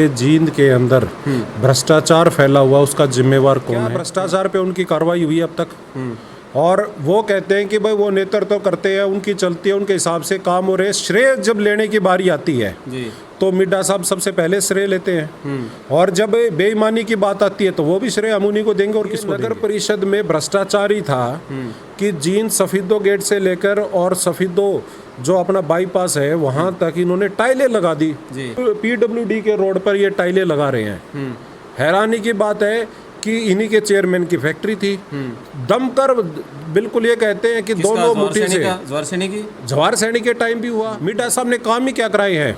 जींद के अंदर भ्रष्टाचार फैला हुआ, उसका जिम्मेवार कौन है? भ्रष्टाचार पे उनकी कार्रवाई हुई अब तक? और वो कहते हैं कि भाई वो नेतृत्व करते हैं, उनकी चलती है, उनके हिसाब से काम हो रहे हैं। श्रेय जब लेने की बारी आती है जी। तो मिड्डा साहब सबसे पहले श्रेय लेते हैं, और जब बेईमानी की बात आती है तो वो भी श्रेय हम उन्हीं को देंगे। और किसको? नगर परिषद में भ्रष्टाचार ही था कि जींद सफीदो गेट से लेकर और सफीदो जो अपना बाईपास है वहां तक इन्होंने टाइलें लगा दी। पीडब्ल्यूडी के रोड पर ये टाइलें लगा रहे हैं। हैरानी की बात है कि इन्हीं के चेयरमैन की फैक्ट्री थी। दमकर बिल्कुल ये कहते हैं कि दोनों मुट्ठी से जवाहर सैनी के टाइम भी हुआ। मिड्डा साहब ने काम ही क्या कराए हैं?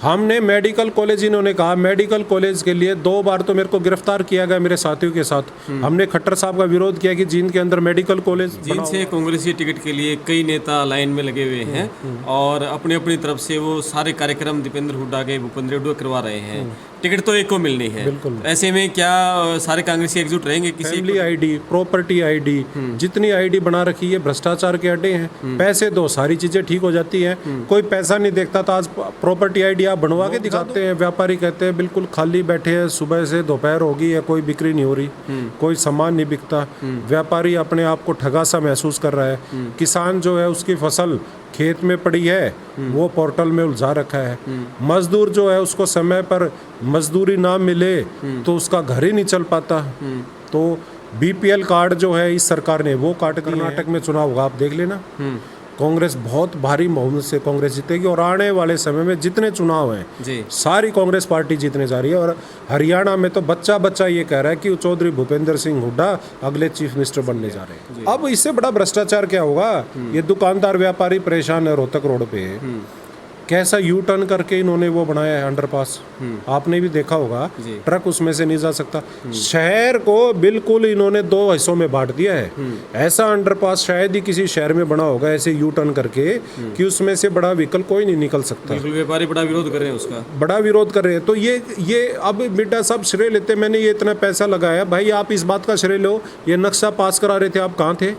हमने मेडिकल कॉलेज, इन्होंने कहा मेडिकल कॉलेज के लिए 2 बार तो मेरे को गिरफ्तार किया गया मेरे साथियों के साथ। हमने खट्टर साहब का विरोध किया कि जींद के अंदर मेडिकल कॉलेज। जींद से कांग्रेसी टिकट के लिए कई नेता लाइन में लगे हुए हैं और अपनी अपनी तरफ से वो सारे कार्यक्रम दीपेंद्र हुड्डा के, भूपेंद्र हुड्डा करवा रहे हैं। टिकट तो एक को मिलनी है। ऐसे में क्या सारे कांग्रेसी एकजुट रहेंगे? किसी फैमिली आईडी, प्रॉपर्टी आईडी, जितनी आईडी बना रखी है भ्रष्टाचार के अड्डे हैं। पैसे दो सारी चीजें ठीक हो जाती हैं। कोई पैसा नहीं देखता था, आज प्रॉपर्टी आईडी आप बनवा के दिखाते हैं। व्यापारी कहते हैं बिल्कुल खाली बैठे हैं, सुबह से दोपहर होगी है, कोई बिक्री नहीं हो रही, कोई सामान नहीं बिकता। व्यापारी अपने आप को ठगा सा महसूस कर रहा है। किसान जो है उसकी फसल खेत में पड़ी है, वो पोर्टल में उलझा रखा है। मजदूर जो है उसको समय पर मजदूरी ना मिले तो उसका घर ही नहीं चल पाता। तो बीपीएल कार्ड जो है इस सरकार ने वो काट दिए। कर्नाटक में चुनाव होगा, आप देख लेना। कांग्रेस बहुत भारी बहुमत से कांग्रेस जीतेगी और आने वाले समय में जितने चुनाव हैं सारी कांग्रेस पार्टी जीतने जा रही है। और हरियाणा में तो बच्चा बच्चा ये कह रहा है कि चौधरी भूपेंद्र सिंह हुड्डा अगले चीफ मिनिस्टर बनने जा रहे हैं। अब इससे बड़ा भ्रष्टाचार क्या होगा? ये दुकानदार व्यापारी परेशान है रोहतक रोड पे। कैसा यू टर्न करके इन्होंने वो बनाया है अंडरपास, आपने भी देखा होगा। ट्रक उसमें से नहीं जा सकता। शहर को बिल्कुल इन्होंने 2 हिस्सों में बांट दिया है। ऐसा अंडरपास शायद ही किसी शहर में बना होगा ऐसे यू टर्न करके कि उसमें से बड़ा व्हीकल कोई नहीं निकल सकता। व्यापारी बड़ा विरोध कर रहे हैं, उसका बड़ा विरोध कर रहे हैं। तो ये अब मिड्डा साहब श्रेय लेते, मैंने ये इतना पैसा लगाया। भाई आप इस बात का श्रेय लो, ये नक्शा पास करा रहे थे, आप कहाँ थे?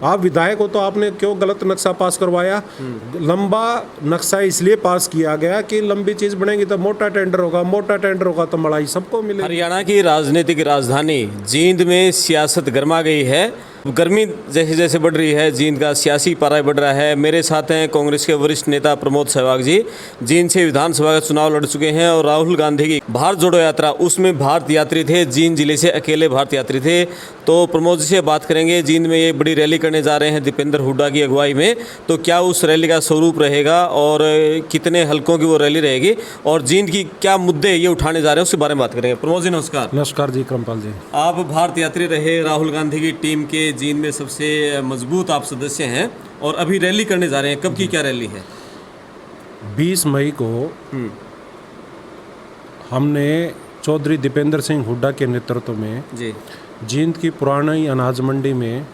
आप विधायक हो तो आपने क्यों गलत नक्शा पास करवाया? लंबा नक्शा इसलिए पास किया गया कि लंबी चीज बनेगी तो मोटा टेंडर होगा, मोटा टेंडर होगा तो मलाई सबको मिलेगी। हरियाणा की राजनीतिक राजधानी जींद में सियासत गर्मा गई है। गर्मी जैसे जैसे बढ़ रही है, जींद का सियासी पारा बढ़ रहा है। मेरे साथ हैं कांग्रेस के वरिष्ठ नेता प्रमोद सहवाग जी। जींद से विधानसभा का चुनाव लड़ चुके हैं और राहुल गांधी की भारत जोड़ो यात्रा, उसमें भारत यात्री थे। जींद जिले से अकेले भारत यात्री थे। तो प्रमोद जी से बात करेंगे। जींद में ये बड़ी रैली करने जा रहे हैं दीपेंद्र हुड्डा की अगुवाई में, तो क्या उस रैली का स्वरूप रहेगा और कितने हलकों की वो रैली रहेगी और जींद की क्या मुद्दे ये उठाने जा रहे हैं उसके बारे में बात करेंगे। प्रमोद जी नमस्कार। नमस्कार जी, क्रमपाल जी। आप भारत यात्री रहे, राहुल गांधी की टीम के जींद में सबसे मजबूत आप सदस्य हैं और अभी रैली करने जा रहे हैं। कब की क्या रैली है? 20 मई को हमने चौधरी दीपेंद्र सिंह हुड्डा के नेतृत्व में जींद की पुरानी अनाज मंडी में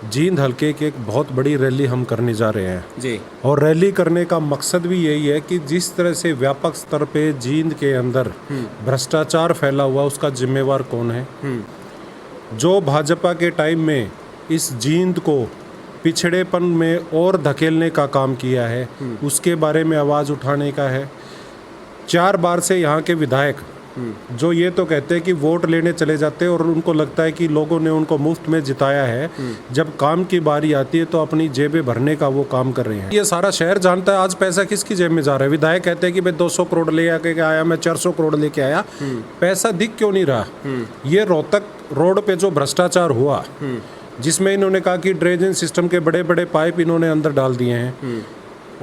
जींद हल्के की एक बहुत बड़ी रैली हम करने जा रहे हैं। और रैली करने का मकसद भी यही है कि जिस तरह से व्यापक स्तर पे जींद के अंदर भ्रष्टाचार फैला हुआ, उसका जिम्मेवार कौन है? जो भाजपा के टाइम में इस जींद को पिछड़ेपन में और धकेलने का काम किया है, उसके बारे में आवाज़ उठाने का है। 4 बार से यहाँ के विधायक जो ये तो कहते हैं कि वोट लेने चले जाते हैं और उनको लगता है कि लोगों ने उनको मुफ्त में जिताया है, जब काम की बारी आती है तो अपनी जेबें भरने का वो काम कर रहे हैं। ये सारा शहर जानता है आज पैसा किसकी जेब में जा रहा है। विधायक कहते हैं कि मैं 200 करोड़ ले आके आया, मैं 400 करोड़ लेके आया। पैसा दिख क्यों नहीं रहा? ये रोहतक रोड पे जो भ्रष्टाचार हुआ, जिसमें इन्होंने कहा कि ड्रेनेज सिस्टम के बड़े बड़े पाइप इन्होंने अंदर डाल दिए हैं,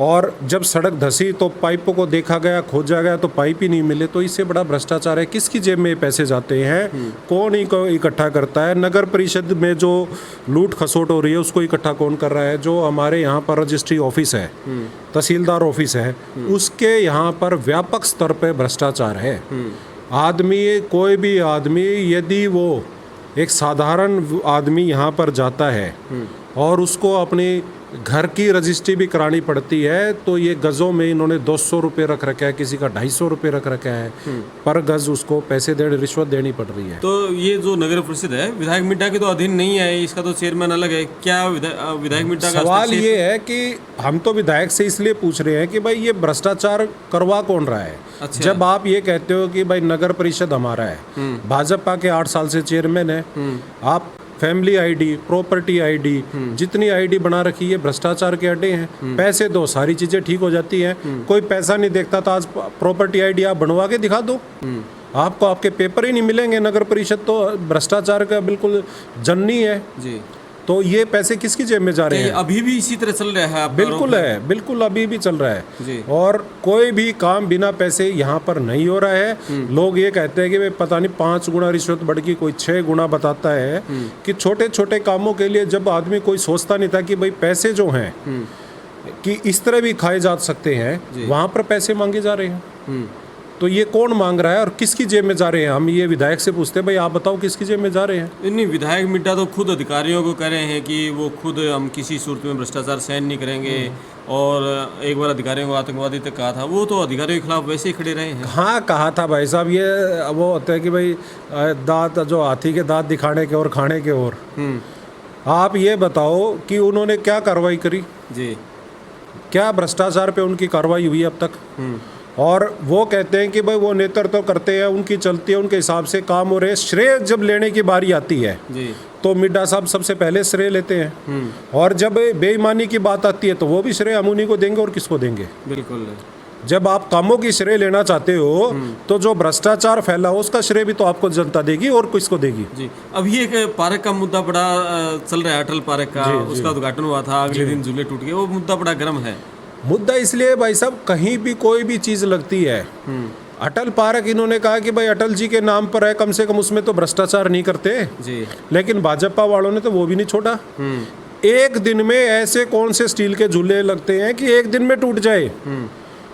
और जब सड़क धसी तो पाइपों को देखा गया, खोजा गया तो पाइप ही नहीं मिले। तो इससे बड़ा भ्रष्टाचार है। किसकी जेब में पैसे जाते हैं? कौन इनको इकट्ठा करता है? नगर परिषद में जो लूट खसोट हो रही है उसको इकट्ठा कौन कर रहा है? जो हमारे यहाँ पर रजिस्ट्री ऑफिस है, तहसीलदार ऑफिस है, उसके यहाँ पर व्यापक स्तर पर भ्रष्टाचार है। आदमी, कोई भी आदमी, यदि वो एक साधारण आदमी यहाँ पर जाता है और उसको अपनी घर की रजिस्ट्री भी करानी पड़ती है, तो ये गज़ों में इन्होंने 200 रुपये रख रखा है, किसी का 250 रुपये रख रखा है पर गज़, उसको पैसे रिश्वत देनी पड़ रही है। तो ये जो नगर परिषद है विधायक मिड्डा के तो अधीन नहीं है, इसका तो चेयरमैन अलग है, क्या विधायक मिड्डा का सवाल ये है कि हम तो विधायक से इसलिए पूछ रहे हैं कि भाई ये भ्रष्टाचार करवा कौन रहा है। अच्छा। जब आप ये कहते हो कि भाई नगर परिषद हमारा है, भाजपा के 8 साल से चेयरमैन है, आप फैमिली आईडी, प्रॉपर्टी आईडी, जितनी आईडी बना रखी है भ्रष्टाचार के अड्डे हैं। पैसे दो सारी चीजें ठीक हो जाती हैं। कोई पैसा नहीं देखता तो आज प्रॉपर्टी आईडी आप बनवा के दिखा दो, आपको आपके पेपर ही नहीं मिलेंगे। नगर परिषद तो भ्रष्टाचार का बिल्कुल जननी है जी। तो ये पैसे किसकी जेब में जा रहे हैं? अभी भी इसी तरह चल रहा है? बिल्कुल है, बिल्कुल अभी भी चल रहा है जी। और कोई भी काम बिना पैसे यहाँ पर नहीं हो रहा है। लोग ये कहते हैं कि भाई पता नहीं 5 गुना रिश्वत बढ़ गई, कोई 6 गुना बताता है कि छोटे छोटे कामों के लिए जब आदमी कोई सोचता नहीं था कि भाई पैसे जो हैं कि इस तरह भी खाए जा सकते हैं, वहाँ पर पैसे मांगे जा रहे हैं। तो ये कौन मांग रहा है और किसकी जेब में जा रहे हैं? हम ये विधायक से पूछते हैं, भाई आप बताओ किसकी जेब में जा रहे हैं? नहीं, विधायक मिड्डा तो खुद अधिकारियों को कह रहे हैं कि वो खुद हम किसी सूरत में भ्रष्टाचार सहन नहीं करेंगे, और एक बार अधिकारियों को आतंकवादी तक कहा था, वो तो अधिकारियों के खिलाफ वैसे ही खड़े रहे हैं। हाँ कहा था भाई साहब, ये वो होता है कि भाई दांत जो हाथी के दांत दिखाने के और खाने के और। आप ये बताओ कि उन्होंने क्या कार्रवाई करी जी? क्या भ्रष्टाचार पे उनकी कार्रवाई हुई अब तक? और वो कहते हैं कि भाई वो नेतृत्व करते हैं, उनकी चलती है, उनके हिसाब से काम हो रहे हैं। श्रेय जब लेने की बारी आती है जी, तो मिड्डा साहब सबसे पहले श्रेय लेते हैं, और जब बेईमानी की बात आती है तो वो भी श्रेय हम उन्हीं को देंगे, और किसको देंगे? बिल्कुल। जब आप कामों की श्रेय लेना चाहते हो तो जो भ्रष्टाचार फैला हो उसका श्रेय भी तो आपको जनता देगी, और किसको देगी जी? अभी एक पार्क का मुद्दा बड़ा चल रहा है, अटल पार्क का, उसका उद्घाटन हुआ था, अगले दिन झूले टूट गए, वो मुद्दा बड़ा गर्म है। मुद्दा इसलिए भाई साहब, कहीं भी कोई भी चीज़ लगती है, अटल पार्क इन्होंने कहा कि भाई अटल जी के नाम पर है, कम से कम उसमें तो भ्रष्टाचार नहीं करते जी। लेकिन भाजपा वालों ने तो वो भी नहीं छोड़ा। एक दिन में ऐसे कौन से स्टील के झूले लगते हैं कि एक दिन में टूट जाए?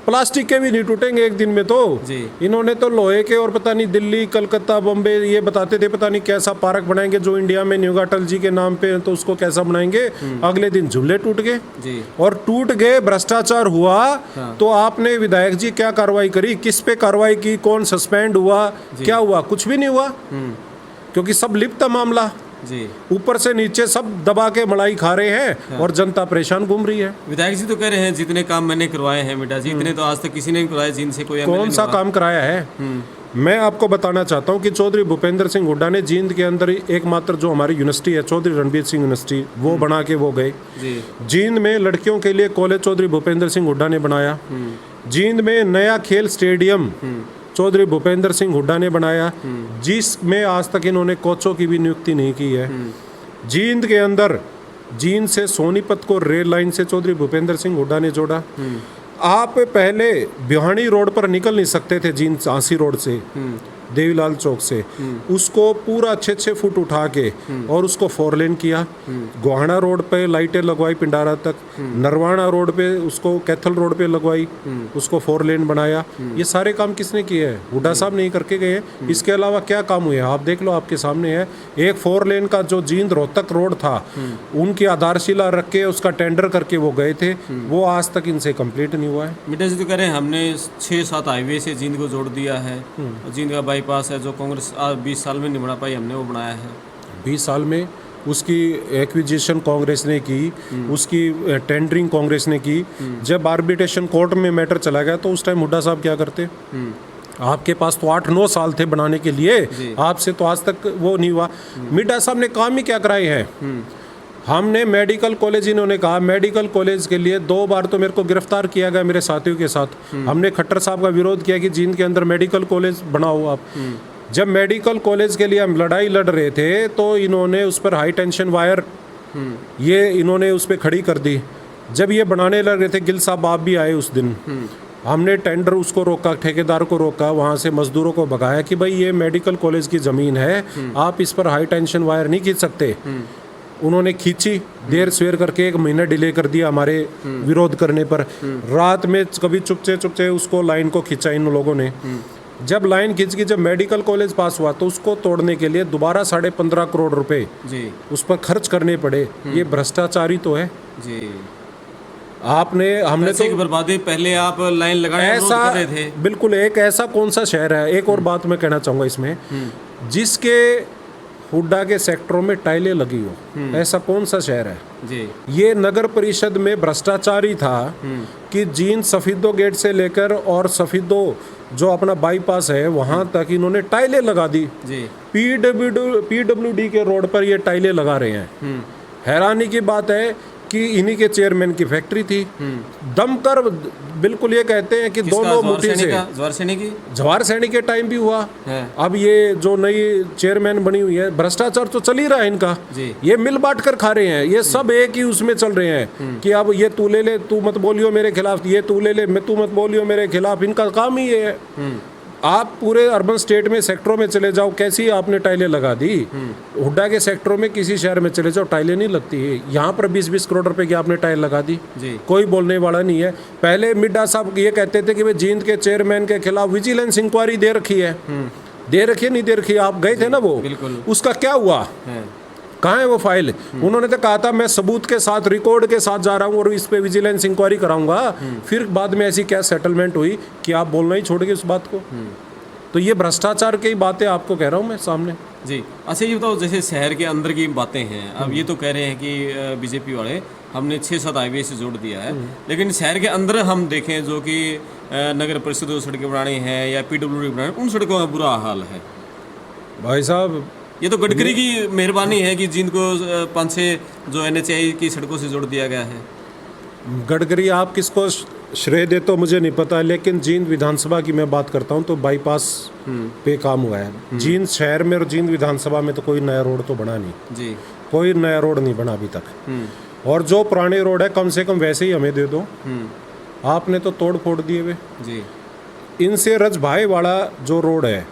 प्लास्टिक के भी नहीं टूटेंगे एक दिन में तो जी। इन्होंने तो लोहे के और पता नहीं दिल्ली, कलकत्ता, बॉम्बे ये बताते थे पता नहीं कैसा पार्क बनाएंगे जो इंडिया में न्यू अटल जी के नाम पे, तो उसको कैसा बनाएंगे। अगले दिन झूले टूट गए और टूट गए, भ्रष्टाचार हुआ। हाँ। तो आपने विधायक जी क्या कार्रवाई करी? किस पे कार्रवाई की? कौन सस्पेंड हुआ? क्या हुआ? कुछ भी नहीं हुआ, क्योंकि सब लिप्त मामला जी। ऊपर से नीचे सब दबा के मलाई खा रहे हैं। हाँ। और जनता परेशान घूम रही है। विधायक जी तो कह रहे हैं जितने काम मैंने करवाए हैं मिड्डा जी, इतने तो आज तक किसी ने नहीं करवाए जिनसे कोई कौन सा काम कराया है? मैं आपको बताना चाहता हूं कि चौधरी भूपेंद्र सिंह हुड्डा ने जींद के अंदर एकमात्र जो हमारी यूनिवर्सिटी है, चौधरी रणबीर सिंह यूनिवर्सिटी, वो बना के वो गए। जींद में लड़कियों के लिए कॉलेज चौधरी भूपेंद्र सिंह हुड्डा ने बनाया। जींद में नया खेल स्टेडियम चौधरी भूपेंद्र सिंह हुड्डा ने बनाया, जिसमें आज तक इन्होंने कोचों की भी नियुक्ति नहीं की है। जींद के अंदर जींद से सोनीपत को रेल लाइन से चौधरी भूपेंद्र सिंह हुड्डा ने जोड़ा। आप पहले बिहानी रोड पर निकल नहीं सकते थे, जींद झांसी रोड से, देवीलाल चौक से, उसको पूरा 6-6 फुट उठा के और उसको 4 लेन किया। गोहाना रोड पे लाइटें लगवाई पिंडारा तक, नरवाना रोड पे उसको कैथल रोड पे लगवाई, उसको 4 लेन बनाया। ये सारे काम किसने किए हैं? हुड्डा साहब नहीं करके गए। इसके अलावा क्या काम हुए आप देख लो, आपके सामने है। एक 4 लेन का जो जींद रोहतक रोड था, उनकी आधारशिला रख के उसका टेंडर करके वो गए थे, वो आज तक इनसे कंप्लीट नहीं हुआ है। मिड्डा जी तो कह रहे हैं हमने 6-7 हाईवे से जींद को जोड़ दिया है, जींद का बाईपास है जो कांग्रेस 20 साल में नहीं बना पाई, हमने वो बनाया है। 20 साल में उसकी एक्विजिशन कांग्रेस ने की, उसकी टेंडरिंग कांग्रेस ने की। जब आर्बिट्रेशन कोर्ट में मैटर चला गया तो उस टाइम हुड्डा साहब क्या करते? आपके पास तो 8-9 साल थे बनाने के लिए, आपसे तो आज तक वो नहीं हुआ। मिड्डा साहब ने काम ही क्या कराए हैं? हमने मेडिकल कॉलेज, इन्होंने कहा मेडिकल कॉलेज के लिए 2 बार तो मेरे को गिरफ्तार किया गया मेरे साथियों के साथ। हमने खट्टर साहब का विरोध किया कि जींद के अंदर मेडिकल कॉलेज बनाओ आप। जब मेडिकल कॉलेज के लिए हम लड़ाई लड़ रहे थे तो इन्होंने उस पर हाई टेंशन वायर ये इन्होंने उस पर खड़ी कर दी। जब ये बनाने लग रहे थे, गिल साहब आप भी आए उस दिन, हमने टेंडर उसको रोका, ठेकेदार को रोका, वहाँ से मजदूरों को भगाया कि भाई ये मेडिकल कॉलेज की ज़मीन है, आप इस पर हाई टेंशन वायर नहीं खींच सकते। उन्होंने खींची, देर सवेर करके 1 महीना डिले कर दिया हमारे विरोध करने पर। रात में कभी चुपचे चुपचे उसको लाइन को खींचा इन लोगों ने। जब लाइन खींच की, जब मेडिकल कॉलेज पास हुआ तो उसको तोड़ने के लिए दोबारा 15.5 करोड़ रुपए जी उस पर खर्च करने पड़े। ये भ्रष्टाचारी तो है। जी। हमने पैसे की तो बर्बादी, पहले आप लाइन लगाने ऐसा कर रहे थे। बिल्कुल, एक ऐसा कौन सा शहर है, एक और बात मैं कहना चाहूँगा इसमें, जिसके हुड्डा के सेक्टरों में टाइलें लगी हो, ऐसा कौन सा शहर है? जी ये नगर परिषद में भ्रष्टाचारी था कि जींद सफीदो गेट से लेकर और सफीदो जो अपना बाईपास है वहां तक इन्होंने टाइलें लगा दी। जी। पीडब्ल्यूडी के रोड पर ये टाइलें लगा रहे हैं। हैरानी की बात है कि इन्हीं के चेयरमैन की फैक्ट्री थी। दमकर बिल्कुल ये कहते हैं कि दोनों मुट्ठी से। जवाहर सैनी के टाइम भी हुआ है। अब ये जो नई चेयरमैन बनी हुई है, भ्रष्टाचार तो चल ही रहा है इनका। ये मिल बांट कर खा रहे हैं, ये सब एक ही उसमें चल रहे हैं कि अब ये तू ले ले, तू मत बोलियो मेरे खिलाफ, ये तू ले ले, मैं तू मत बोलियो मेरे खिलाफ। इनका काम ही ये है। आप पूरे अर्बन स्टेट में सेक्टरों में चले जाओ, कैसी आपने टाइलें लगा दी। हुड्डा के सेक्टरों में किसी शहर में चले जाओ, टाइलें नहीं लगती है। यहाँ पर 20-20 करोड़ रुपए की आपने टाइल लगा दी, कोई बोलने वाला नहीं है। पहले मिड्डा साहब ये कहते थे कि भाई जींद के चेयरमैन के खिलाफ विजिलेंस इंक्वायरी दे रखी है। दे रखी है, नहीं दे रखी है? आप गए थे ना वो, उसका क्या हुआ? कहाँ है वो फाइल? उन्होंने तो कहा था मैं सबूत के साथ, रिकॉर्ड के साथ जा रहा हूँ और इस पे विजिलेंस इंक्वायरी कराऊंगा। फिर बाद में ऐसी क्या सेटलमेंट हुई कि आप बोलना ही छोड़ गए उस बात को। तो ये भ्रष्टाचार की बातें आपको कह रहा हूँ मैं सामने। जी। अच्छा ये बताओ, जैसे शहर के अंदर की बातें हैं, अब ये तो कह रहे हैं कि बीजेपी वाले हमने 6-7 हाईवे से जोड़ दिया है, लेकिन शहर के अंदर हम देखें जो कि नगर परिषद जो सड़कें बनानी हैं या पीडब्ल्यूडी बनानी, उन सड़कों का बुरा हाल है। भाई साहब ये तो गडकरी की मेहरबानी है कि जिनको 5-6 जो NHAI की सड़कों से जोड़ दिया गया है। गडकरी आप किसको श्रेय दे तो मुझे नहीं पता, लेकिन जींद विधानसभा की मैं बात करता हूँ तो बाईपास पे काम हुआ है। जींद शहर में और जींद विधानसभा में तो कोई नया रोड तो बना नहीं जी, कोई नया रोड नहीं बना अभी तक। और जो पुराने रोड है कम से कम वैसे ही हमें दे दो। आपने तो तोड़ फोड़ दिए वे जी। इनसे रजभाई वाला जो रोड है,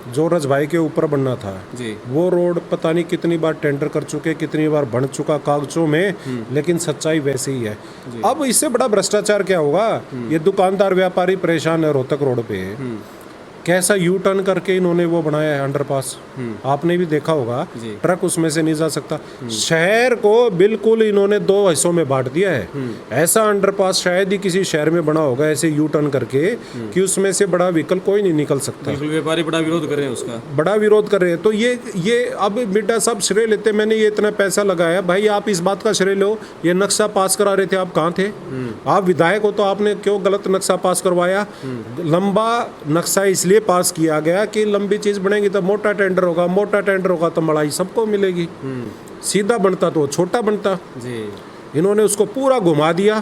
जो रजभाई के ऊपर बनना था जी, वो रोड पता नहीं कितनी बार टेंडर कर चुके, कितनी बार बन चुका कागजों में, लेकिन सच्चाई वैसे ही है। अब इससे बड़ा भ्रष्टाचार क्या होगा? ये दुकानदार व्यापारी परेशान है रोहतक रोड पे, कैसा यू टर्न करके इन्होंने वो बनाया है अंडरपास, आपने भी देखा होगा, ट्रक उसमें से नहीं जा सकता। शहर को बिल्कुल इन्होंने 2 हिस्सों में बांट दिया है। ऐसा अंडरपास शायद ही किसी शहर में बना होगा ऐसे यू टर्न करके कि उसमें से बड़ा व्हीकल कोई नहीं निकल सकता। व्यापारी बड़ा विरोध कर रहे हैं, उसका बड़ा विरोध कर रहे हैं। तो ये अब मिड्डा साहब श्रेय लेते, मैंने ये इतना पैसा लगाया, भाई आप इस बात का श्रेय लो। ये नक्शा पास करा रहे थे, आप कहाँ थे? आप विधायक हो तो आपने क्यों गलत नक्शा पास करवाया? लंबा नक्शा इसलिए पास किया गया कि लंबी चीज बनेगी तो मोटा टेंडर होगा, मोटा टेंडर होगा तो मलाई सबको मिलेगी। सीधा बनता तो छोटा बनता जी। इन्होंने उसको पूरा घुमा दिया,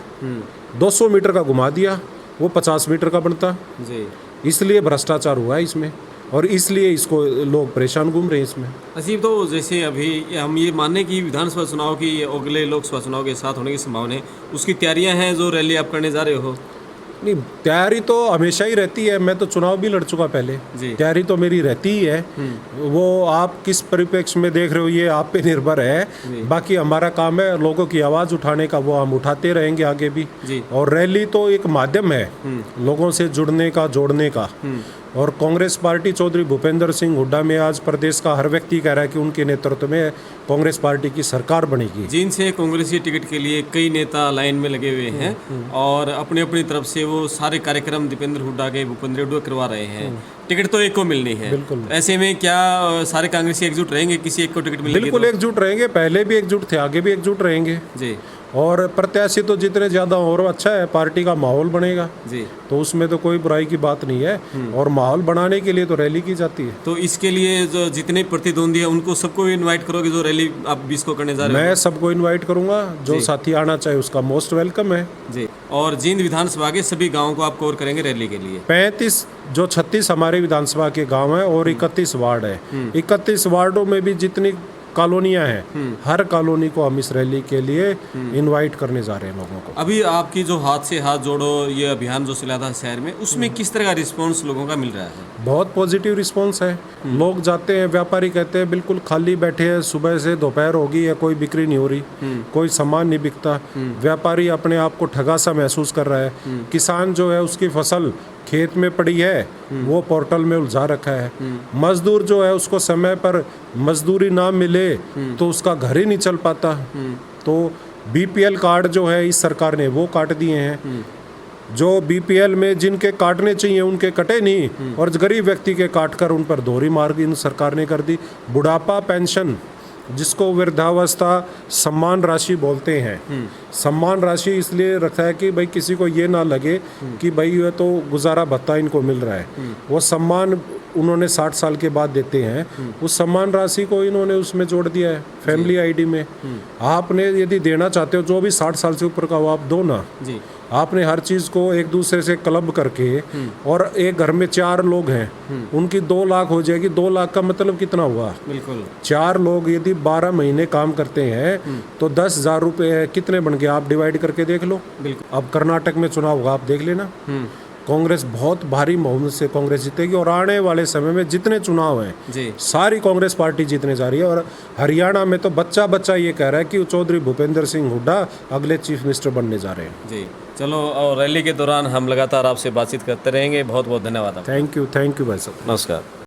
200 मीटर का घुमा दिया, वो 50 मीटर का बनता जी। इसलिए भ्रष्टाचार हुआ है इसमें, और इसलिए इसको लोग परेशान घूम रहे हैं इसमें। असीम, तो जैसे अभी हम ये मानने की विधानसभा चुनाव की अगले लोकसभा चुनाव के साथ होने की संभावना है, उसकी तैयारियां हैं जो रैली आप करने जा रहे हो? नहीं, तैयारी तो हमेशा ही रहती है। मैं तो चुनाव भी लड़ चुका पहले, तैयारी तो मेरी रहती ही है। वो आप किस परिप्रेक्ष्य में देख रहे हो ये आप पे निर्भर है। बाकी हमारा काम है लोगों की आवाज़ उठाने का, वो हम उठाते रहेंगे आगे भी। और रैली तो एक माध्यम है लोगों से जुड़ने का, जोड़ने का। और कांग्रेस पार्टी चौधरी भूपेंद्र सिंह हुड्डा में आज प्रदेश का हर व्यक्ति कह रहा है कि उनके नेतृत्व में कांग्रेस पार्टी की सरकार बनेगी। जिन से कांग्रेस की टिकट के लिए कई नेता लाइन में लगे हुए हैं और अपनी अपनी तरफ से वो सारे कार्यक्रम दीपेंद्र हुड्डा के, भूपेंद्र हुड्डा करवा रहे हैं। टिकट तो एक को मिलनी है। बिल्कुल। ऐसे में क्या सारे कांग्रेसी एकजुट रहेंगे, किसी एक को टिकट मिलेगी? बिल्कुल एकजुट रहेंगे, पहले भी एकजुट थे, आगे भी एकजुट रहेंगे जी। और प्रत्याशी तो जितने ज़्यादा और अच्छा है, पार्टी का माहौल बनेगा जी, तो उसमें तो कोई बुराई की बात नहीं है। और माहौल बनाने के लिए तो रैली की जाती है। तो इसके लिए जो जितने प्रतिद्वंदी है उनको सबको इनवाइट करोगे जो रैली आप 20 को करने जा रहे हो? मैं सबको इनवाइट करूंगा, जो साथी आना चाहे उसका मोस्ट वेलकम है जी। और जींद विधानसभा के सभी गाँव को आप कवर करेंगे रैली के लिए? 36 हमारे विधानसभा के गाँव है और 31 वार्ड है। 31 वार्डों में भी जितनी कॉलोनियां हैं, हर कॉलोनी को हम इस रैली के लिए इनवाइट करने जा रहे हैं लोगों को। अभी आपकी जो हाथ से हाथ जोड़ो ये अभियान जो चला था शहर में, उसमें किस तरह का रिस्पांस लोगों का मिल रहा है? बहुत पॉजिटिव रिस्पांस है। लोग जाते हैं, व्यापारी कहते हैं बिल्कुल खाली बैठे हैं, सुबह से दोपहर होगी या कोई बिक्री नहीं हो रही, कोई सामान नहीं बिकता। व्यापारी अपने आप को ठगा सा महसूस कर रहा है। किसान जो है उसकी फसल खेत में पड़ी है वो पोर्टल में उलझा रखा है। मजदूर जो है उसको समय पर मजदूरी ना मिले तो उसका घर ही नहीं चल पाता। तो बीपीएल कार्ड जो है इस सरकार ने वो काट दिए हैं। जो बीपीएल में जिनके काटने चाहिए उनके कटे नहीं और गरीब व्यक्ति के काट कर उन पर दोहरी मार इन सरकार ने कर दी। बुढ़ापा पेंशन जिसको वृद्धावस्था सम्मान राशि बोलते हैं, सम्मान राशि इसलिए रखा है कि भाई किसी को ये ना लगे कि भाई ये तो गुजारा भत्ता इनको मिल रहा है। वो सम्मान उन्होंने 60 साल के बाद देते हैं। उस सम्मान राशि को इन्होंने उसमें जोड़ दिया है फैमिली आईडी में। आपने यदि देना चाहते हो जो भी 60 साल से ऊपर का हो आप दो ना। जी। आपने हर चीज़ को एक दूसरे से क्लब करके और एक घर में 4 लोग हैं उनकी 2 लाख हो जाएगी। 2 लाख का मतलब कितना हुआ? बिल्कुल 4 लोग यदि 12 महीने काम करते हैं तो 10,000 रुपये कितने बन गए आप डिवाइड करके देख लो। बिल्कुल। अब कर्नाटक में चुनाव होगा आप देख लेना। कांग्रेस बहुत भारी बहुमत से कांग्रेस जीतेगी और आने वाले समय में जितने चुनाव हैं जी सारी कांग्रेस पार्टी जीतने जा रही है। और हरियाणा में तो बच्चा ये कह रहा है कि चौधरी भूपेंद्र सिंह हुड्डा अगले चीफ मिनिस्टर बनने जा रहे हैं। जी चलो, और रैली के दौरान हम लगातार आपसे बातचीत करते रहेंगे। बहुत बहुत धन्यवाद आपका। थैंक यू भाई साहब। नमस्कार।